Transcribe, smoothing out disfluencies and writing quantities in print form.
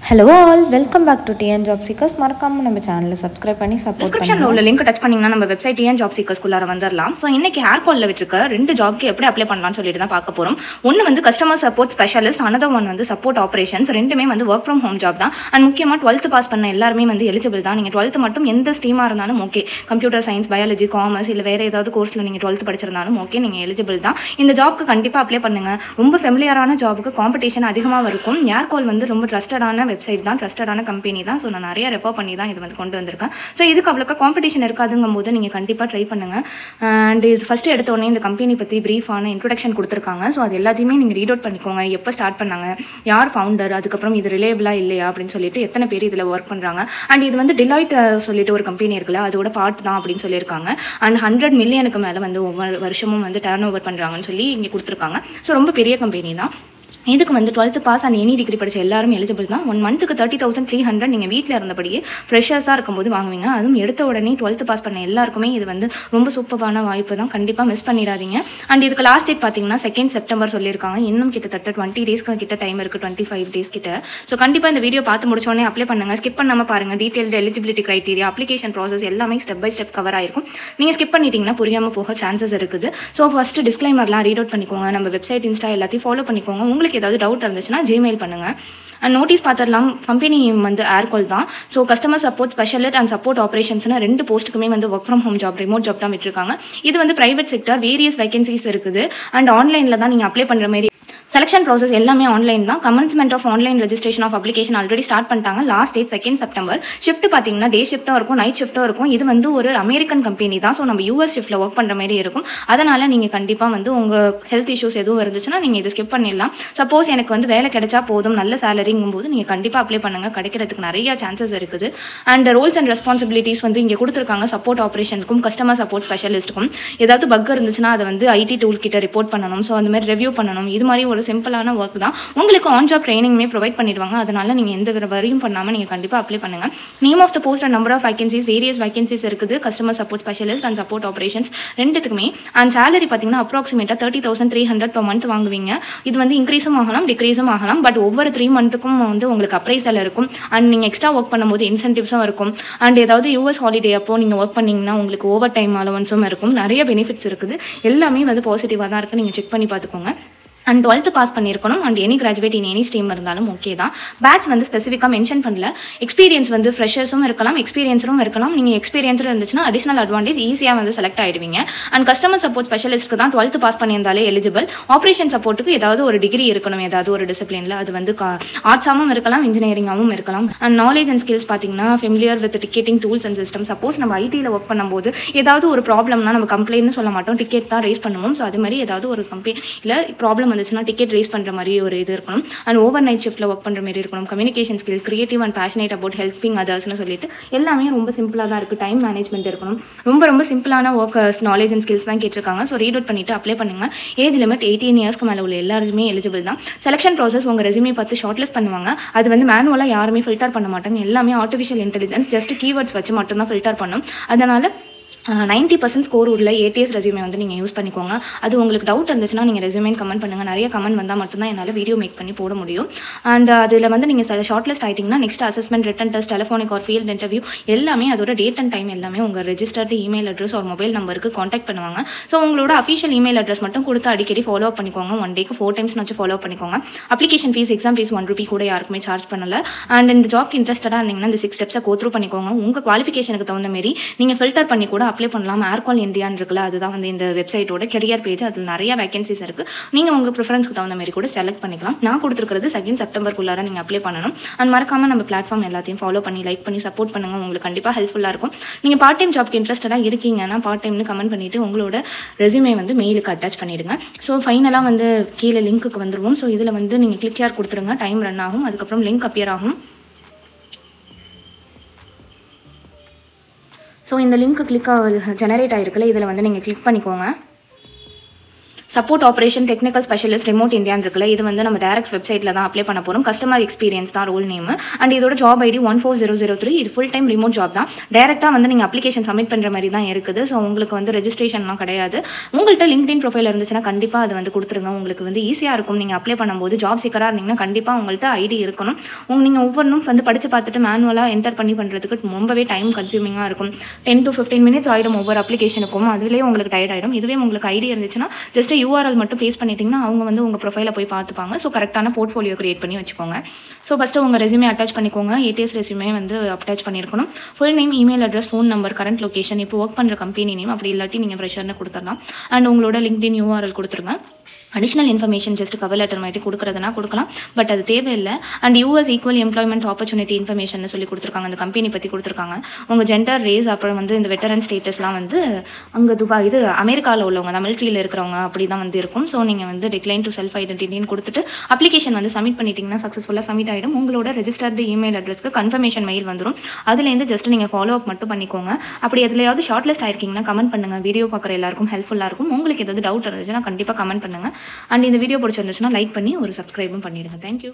Hello all, welcome back to TN Job Seekers. மறக்காம நம்ம சேனலை சப்ஸ்கிரைப் பண்ணி சப்போர்ட் பண்ணுங்க. டிஸ்கிரிப்ஷன்ல உள்ள லிங்க் டச் பண்ணீங்கன்னா நம்ம வெப்சைட் TN Job Seekers குள்ளார வந்துடலாம். ஸோ இன்னைக்கு ஹேர் கால்ல விட்டுருக்க ரெண்டு ஜாப்க்கு எப்படி அப்ளை பண்ணலாம்னு சொல்லிட்டு தான் பார்க்க போறோம். ஒன்று வந்து customer support specialist, another one வந்து சப்போர்ட் ஆப்ரேஷன்ஸ். ரெண்டுமே வந்து ஒர்க் ஃப்ரம் ஹோம் ஜாப் தான். அண்ட் முக்கியமாக 12th பாஸ் பண்ண எல்லாருமே வந்து எலிஜிபிள் தான். நீங்கள் 12th மட்டும் எந்த ஸ்ட்ரீமாக இருந்தாலும் okay, computer science, biology, commerce இல்லை வேறு ஏதாவது கோர்ஸில் நீங்கள் 12th படிச்சிருந்தாலும் ஓகே, நீங்கள் எலிஜிபிள் தான். இந்த ஜாப்க்கு கண்டிப்பாக அப்ளை பண்ணுங்க. ரொம்ப ஃபெமிலியரான ஜாபுக்கு காம்படிஷன் அதிகமாக இருக்கும். ஹேர் கால் வந்து ரொம்ப ட்ரஸ்டடான வெப்சைட் தான், ட்ரஸ்டடான கம்பெனி தான். ஸோ நான் நிறைய ரெஃபர் பண்ணி தான் இது வந்து கொண்டு வந்திருக்கேன். ஸோ இதுக்கு அவ்வளோக்கா காம்படிஷன் இருக்காதுங்கும் போது நீங்கள் கண்டிப்பாக ட்ரை பண்ணுங்கள். அண்ட் இது ஃபஸ்ட்டு எடுத்தோடனே இந்த கம்பெனி பற்றி ப்ரீஃபான இன்ட்ரொடக்ஷன் கொடுத்துருக்காங்க. ஸோ அது எல்லாத்தையுமே நீங்கள் ரீட் அவுட் பண்ணிக்கோங்க. எப்போ ஸ்டார்ட் பண்ணாங்க, யார் ஃபவுண்டர், அதுக்கப்புறம் இது ரிலேபிளாக இல்லையா அப்படின்னு சொல்லிட்டு எத்தனை பேர் இதில் ஒர்க் பண்ணுறாங்க. அண்ட் இது வந்து டிலைட் சொல்லிட்டு ஒரு கம்பெனி இருக்குல்ல, அதோட பார்ட் தான் அப்படின்னு சொல்லியிருக்காங்க. அண்ட் 100 மில்லியனுக்கு மேலே வந்து ஒவ்வொரு வருஷமும் வந்து டர்ன் ஓவர் பண்ணுறாங்கன்னு சொல்லி இங்கே கொடுத்துருக்காங்க. ஸோ ரொம்ப பெரிய கம்பெனி தான். இதுக்கு வந்து 12th pass and any degree படித்த எல்லாரும் எலிஜிபிள் தான். 1 மந்த்துக்கு 30,300 நீங்கள் வீட்டில் இருந்தபடியே ஃப்ரெஷர்ஸாக இருக்கும்போது வாங்குவீங்க. அதுவும் எடுத்த உடனே 12th பாஸ் பண்ண எல்லாருக்குமே இது வந்து ரொம்ப சூப்பரான வாய்ப்பு தான். கண்டிப்பாக மிஸ் பண்ணிடாதீங்க. அண்ட் இதுக்கு லாஸ்ட் டேட் பார்த்தீங்கன்னா 2nd செப்டம்பர் சொல்லியிருக்காங்க. இன்னும் கிட்டத்தட்ட 20 டேஸ்க்கு கிட்ட டைம் இருக்குது, 25 டேஸ் கிட்ட. ஸோ கண்டிப்பாக இந்த வீடியோ பார்த்து முடிச்சோடனே அப்ளை பண்ணுங்கள். ஸ்கிப் பண்ணாமல் பாருங்கள். Detailed eligibility criteria, application process எல்லாமே ஸ்டெப் பை ஸ்டெப் கவர் ஆயிருக்கும். நீங்கள் ஸ்கிப் பண்ணிட்டீங்கன்னா புரியாமல் போக சான்சஸ் இருக்குது. ஸோ ஃபஸ்ட்டு டிஸ்க்ளைமர்லாம் ரீட் அவுட் பண்ணிக்கோங்க. நம்ம வெப்சைட், இன்ஸ்டா எல்லாத்தையும் ஃபாலோ பண்ணிக்கோங்க. உங்களுக்கு ஏதாவது டவுட் இருந்துச்சுன்னா ஜிமெயில் பண்ணுங்கள். அண்ட் நோட்டீஸ் பார்த்துடலாம். கம்பெனி வந்து ஹேர் கால் தான். So customer support specialist and support ஆப்ரேஷன்ஸ்னு 2 போஸ்ட்டுக்குமே வந்து work from home job, remote job தான் விட்டுருக்காங்க. இது வந்து பிரைவேட் செக்டர், வேரியஸ் வேகன்சிஸ் இருக்குது. அண்ட் ஆன்லைனில் தான் நீங்கள் அப்ளை பண்ணுற மாதிரி. செலெக்ஷன் ப்ராசஸ் எல்லாமே ஆன்லைன் தான். Commencement of online registration of application already start பண்ணிட்டாங்க. Last date 2nd September. Shift பார்த்தீங்கன்னா டே ஷிஃப்ட்டும் இருக்கும், நைட் ஷிஃப்ட்டும் இருக்கும். இது வந்து ஒரு அமெரிக்கன் கம்பெனி தான். ஸோ நம்ம US ஷிஃப்ட்டில் ஒர்க் பண்ணுற மாதிரி இருக்கும். அதனால் நீங்கள் கண்டிப்பாக வந்து உங்கள் ஹெல்த் இஷ்யூஸ் எதுவும் இருந்துச்சுன்னா நீங்கள் இதை ஸ்கிப் பண்ணிடலாம். சப்போஸ் எனக்கு வந்து வேலை கிடைச்சா போதும், நல்ல சேலரிங்கும் போது நீங்கள் கண்டிப்பாக அப்ளை பண்ணுங்கள். கிடைக்கிறதுக்கு நிறைய சான்சஸ் இருக்குது. அண்ட் ரோல்ஸ் அண்ட் ரெஸ்பான்சிபிலிட்டிஸ் வந்து இங்கே கொடுத்துருக்காங்க. சப்போர்ட் ஆப்ரேஷனுக்கும் கஸ்டமர் சப்போர்ட் ஸ்பெஷலிஸ்ட்டுக்கும் ஏதாவது பக் இருந்துச்சுன்னா அதை வந்து IT டூல் கிட்ட ரிப்போர்ட் பண்ணணும். ஸோ அந்த மாதிரி ரிவ்யூ பண்ணணும். இது மாதிரி ஒரு சிம்பிளான ஒர்க் தான். உங்களுக்கு ஆன் ஜாப் ட்ரைனிங்குமே ப்ரொவைட் பண்ணிடுவாங்க. அதனால நீங்கள் எந்த வரியும் பண்ணாமல் நீங்கள் கண்டிப்பாக அப்ளை பண்ணுங்கள். Name of the post and number of vacancies, various vacancies இருக்குது. Customer support specialist and support operations ரெண்டுத்துக்குமே. அண்ட் சேலரி பார்த்தீங்கன்னா அப்ராக்சிமேட்டாக 30,300 per month வாங்குவீங்க. இது வந்து இன்க்ரீஸும் ஆகலாம், டிக்ரீஸும் ஆகலாம். பட் ஒவ்வொரு 3 மந்த்துக்கும் வந்து உங்களுக்கு அப்ரைசல் இருக்கும். அண்ட் நீங்கள் எக்ஸ்ட்ரா ஒர்க் பண்ணும்போது இன்சென்டிவ்ஸும் இருக்கும். அண்ட் ஏதாவது US ஹாலிடே அப்போ நீங்கள் ஒர்க் பண்ணிங்கன்னா உங்களுக்கு ஓவர் டைம் அலவன்ஸும் இருக்கும். நிறைய பெனிஃபிட்ஸ் இருக்குது. எல்லாமே வந்து பாசிட்டிவாக தான் இருக்குது. நீங்கள் செக் பண்ணி பார்த்துக்கோங்க. அண்ட் 12th பாஸ் பண்ணியிருக்கணும். And any graduate in any stream இருந்தாலும் ஓகே தான். பேட்ச் வந்து ஸ்பெசிஃபிக்காக மென்ஷன் பண்ணல. எக்ஸ்பீரியன்ஸ் வந்து ஃப்ரெஷர்ஸும் இருக்கலாம், எக்ஸ்பீரியன்ஸரும் இருக்கலாம். நீங்கள் எக்ஸ்பீரியன்ஸில் இருந்துச்சுன்னா அடிஷனல் அட்வான்டேஜ், ஈஸியாக வந்து செலக்ட் ஆகிடுவீங்க. அண்ட் கஸ்டமர் சப்போர்ட் ஸ்பெஷலிஸ்ட்டுக்கு தான் 12th பாஸ் பண்ணியிருந்தாலே எலிஜிபிள். ஆப்ரேஷன் சப்போர்ட்டுக்கு ஏதாவது ஒரு டிகிரி இருக்கணும், ஏதாவது ஒரு டிசிப்ளினில். அது வந்து ஆர்ட்ஸாகவும் இருக்கலாம், இன்ஜினியரிங்காகவும் இருக்கலாம். அண்ட் நாலேஜ் அண்ட் ஸ்கில்ஸ் பார்த்தீங்கன்னா familiar with ticketing tools and system. Suppose நம்ம ITயில் ஒர்க் பண்ணும்போது ஏதாவது ஒரு ப்ராப்ளம்னா நம்ம கம்ப்ளைண்ட்னு சொல்ல மாட்டோம், டிக்கெட் தான் ரேஸ் பண்ணுவோம். ஸோ அது மாதிரி ஏதாவது ஒரு கம்பெனியில் ப்ராப்ளம் வந்துச்சுன்னா டிக்கெட் ரேஸ் பண்ணுற மாதிரி ஒரு இது இருக்கணும். அண்ட் ஓவர் நைட் ஷிஃப்ட்டில் ஒர்க் பண்ணுற மாதிரி இருக்கணும். Communication skill, creative and passionate about helping அதர்ஸ்னு சொல்லிட்டு எல்லாமே ரொம்ப சிம்பிளாக தான் இருக்குது. டைம் மேனேஜ்மெண்ட் இருக்கணும். ரொம்ப சிம்பிளான ஒர்க் நாலேஜ் அண்ட் ஸ்கில்ஸ் தான் கேட்டிருக்காங்க. ஸோ ரீட் அவுட் பண்ணிவிட்டு அப்ளை பண்ணுங்கள். ஏஜ் லிமிட் 18 இயர்ஸ்க்கு மேலே உள்ள எல்லாருமே எலிஜிபிள் தான். செலெக்ஷன் ப்ராசஸ் உங்கள் ரெஸ்யூமே பார்த்து ஷார்ட் லிஸ்ட் பண்ணுவாங்க. அது வந்து மேனுவலாக யாருமே ஃபில்டர் பண்ண மாட்டாங்க. எல்லாமே ஆர்டிஃபிஷியல் இன்டெலிஜென்ஸ் ஜஸ்ட் கீவேர்ட்ஸ் வச்சு மட்டும்தான் ஃபில்டர் பண்ணும். அதனால் 90% ஸ்கோர் உள்ள ATS ரெஸ்யூமே வந்து நீங்கள் யூஸ் பண்ணிக்கோங்க. அது உங்களுக்கு டவுட் இருந்துச்சுன்னா நீங்கள் ரெஸ்யூமே கமெண்ட் பண்ணுங்கள். நிறைய கமெண்ட் வந்தால் மட்டும்தான் என்னால் வீடியோ மேக் பண்ணி போட முடியும். அண்ட் அதில் வந்து நீங்கள் ஷார்ட் லிஸ்ட் ஆகிட்டிங்கன்னா next assessment, written test, telephonic or field interview எல்லாமே அதோட டேட் அண்ட் டைம் எல்லாமே உங்கள் ரெஜிஸ்டர்டு இமெயில் அட்ரஸ் ஒரு மொபைல் நம்பருக்கு காண்டாக்ட் பண்ணுவாங்க. ஸோ உங்களோட அஃபிஷியல் இமெயில் அட்ரஸ் மட்டும் கொடுத்து அடிக்கடி ஃபாலோ அப் பண்ணிக்கோங்க. 1 டேக்கு 4 டைம்ஸ் வச்சு ஃபாலோ பண்ணிக்கோங்க. Application fees, exam fees 1 rupee கூட யாருக்குமே சார்ஜ் பண்ணல. அண்ட் இந்த ஜாப்க்கு இன்ட்ரெஸ்டடாக இருந்தீங்கன்னா இந்த 6 ஸ்டெப்ஸை கோ த்ரூ பண்ணிக்கோங்க. உங்கள் குவாலிஃபிகேஷனுக்கு தகுந்த மாதிரி நீங்கள் ஃபில்டர் பண்ணி கூட அப்ளை பண்ணலாம். ஹேர் கால் இந்தியான்னு இருக்குல்ல, அதுதான் வந்து இந்த வெப்சைட்டோட கெரியர் பேஜ். அதில் நிறைய வேகன்சிஸ் இருக்குது. நீங்கள் உங்கள் ப்ரிஃபரன்ஸ்க்கு தகுந்த மாதிரி கூட செலக்ட் பண்ணிக்கலாம். நான் கொடுத்துருக்கிறது 2nd செப்டம்பருக்குள்ளார நீங்கள் அப்ளை பண்ணணும். அண்ட் மறக்காமல் நம்ம பிளாட்ஃபார்ம் எல்லாத்தையும் ஃபாலோ பண்ணி, லைக் பண்ணி, சப்போர்ட் பண்ணுங்கள். உங்களுக்கு கண்டிப்பாக ஹெல்ப்ஃபுல்லாக இருக்கும். நீங்கள் பார்ட் டைம் ஜாப்க்கு இன்ட்ரெஸ்டடாக இருக்கீங்கன்னா பார்ட் டைம்னு கமெண்ட் பண்ணிவிட்டு உங்களோட ரெஸ்யூமே வந்து மெயிலுக்கு அட்டாச் பண்ணிவிடுங்க. ஸோ ஃபைனலாக வந்து கீழே லிங்க்குக்கு வந்துடுவோம். ஸோ இதில் வந்து நீங்கள் கிளிக் யார் கொடுத்துருங்க. டைம் ரன் ஆகும். அதுக்கப்புறம் லிங்க் அப்பியர் ஆகும். ஸோ இந்த லிங்க் ஜெனரேட் ஆகிருக்குல்ல, இதில் வந்து நீங்கள் கிளிக் பண்ணிக்கோங்க. Support operation technical specialist remote இந்தியான்னு இருக்குல்ல, இது வந்து நம்ம டேரக்ட் வெப்சைட்டில் தான் அப்ளை பண்ண போகிறோம். கஸ்டமர் எக்ஸ்பீரியன்ஸ் தான் ரோல் நேம். அண்ட் இதோட ஜாப் ஐடி 14003. இது ஃபுல் டைம் ரிமோட் ஜாப் தான். டேரெக்டாக வந்து நீங்கள் அப்ளிகேஷன் சப்மிட் பண்ணுற மாதிரி தான் இருக்குது. ஸோ உங்களுக்கு வந்து ரெஜிஸ்ட்ரேஷன்லாம் கிடையாது. உங்கள்கிட்ட லிங்க்டின் ப்ரொஃபைல் இருந்துச்சுன்னா கண்டிப்பாக அது வந்து கொடுத்துருங்க. உங்களுக்கு வந்து ஈஸியாக இருக்கும். நீங்கள் அப்ளை பண்ணும்போது ஜாப் சீக்கராக இருந்தீங்கன்னா கண்டிப்பாக உங்கள்கிட்ட ஐடி இருக்கணும். நீங்கள் ஒவ்வொன்றும் வந்து படித்து பார்த்துட்டு மேனுவலாக என்டர் பண்ணி பண்ணுறதுக்கு ரொம்பவே டைம் கன்சியூமிங்காக இருக்கும். 10 to 15 minutes ஆகிடும் ஒவ்வொரு அப்ளிகேஷனுக்கும். அதுலேயே உங்களுக்கு டயர்ட் ஆகிடும். இதுவே உங்களுக்கு ஐடி இருந்துச்சுன்னா ஜஸ்ட் URL மட்டும் பேஸ்ட் பண்ணிட்டீங்கன்னா அவங்க வந்து உங்கள் ப்ரொஃபைலை போய் பார்த்துப்பாங்க. ஸோ கரெக்டான போர்ட்ஃபோலியோ கிரியேட் பண்ணி வச்சுக்கோங்க. ஸோ ஃபஸ்ட்டு உங்கள் ரெஸ்யூமே அட்டாச் பண்ணிக்கோங்க. ATS ரெஸ்யூமே வந்து அட்டாச் பண்ணியிருக்கணும். Full name, email address, phone number, current location, இப்போ ஒர்க் பண்ணுற கம்பெனி நேம், அப்படி இல்லாட்டி நீங்கள் ஃப்ரெஷர்னு கொடுத்துடலாம். அண்ட் உங்களோட லிங்க்டின் URL கொடுத்துருங்க. Additional information just cover letter மாதிரி கொடுக்குறதுனா கொடுக்கலாம், பட் அது தேவையில்லை. And US equal employment opportunity information சொல்லி கொடுத்துருக்காங்க. அந்த கம்பெனி பற்றி கொடுத்துருக்காங்க. உங்கள் ஜெண்டர், ரேஸ், அப்புறம் வந்து இந்த வெட்டரன் ஸ்டேட்டஸ்லாம் வந்து அங்கே இது அமெரிக்காவில் உள்ளவங்க தான், மிலிட்ரியில் இருக்கிறவங்க அப்படி தான் வந்து இருக்கும். ஸோ நீங்கள் வந்து டிக்ளைன் டு செல்ஃப் ஐடென்டிட்டின்னு கொடுத்துட்டு அப்ளிகேஷன் வந்து சப்மிட் பண்ணிட்டீங்கன்னா சக்ஸஸ்ஃபுல்லாக சப்மிட் ஆகிடும். உங்களோட ரெஜிஸ்டர்டு இமெயில் அட்ரஸ்க்கு கன்ஃபர்மேஷன் மெயில் வந்துடும். அதுலேருந்து ஜஸ்ட் நீங்கள் ஃபாலோ அப் மட்டும் பண்ணிக்கோங்க. அப்படி எதுலையாவது ஷார்ட் லிஸ்ட் ஆயிருக்கீங்கன்னா கமெண்ட் பண்ணுங்கள். வீடியோ பார்க்குற எல்லாருக்கும் ஹெல்ப்ஃபுல்லாக இருக்கும். உங்களுக்கு ஏதாவது டவுட் இருந்துச்சுன்னா கண்டிப்பாக கமெண்ட் பண்ணுங்கள். அண்ட் இந்த வீடியோ பிடிச்சிருந்துச்சுன்னா லைக் பண்ணி ஒரு சப்ஸ்கிரைபும் பண்ணிடுங்க. தேங்க்யூ.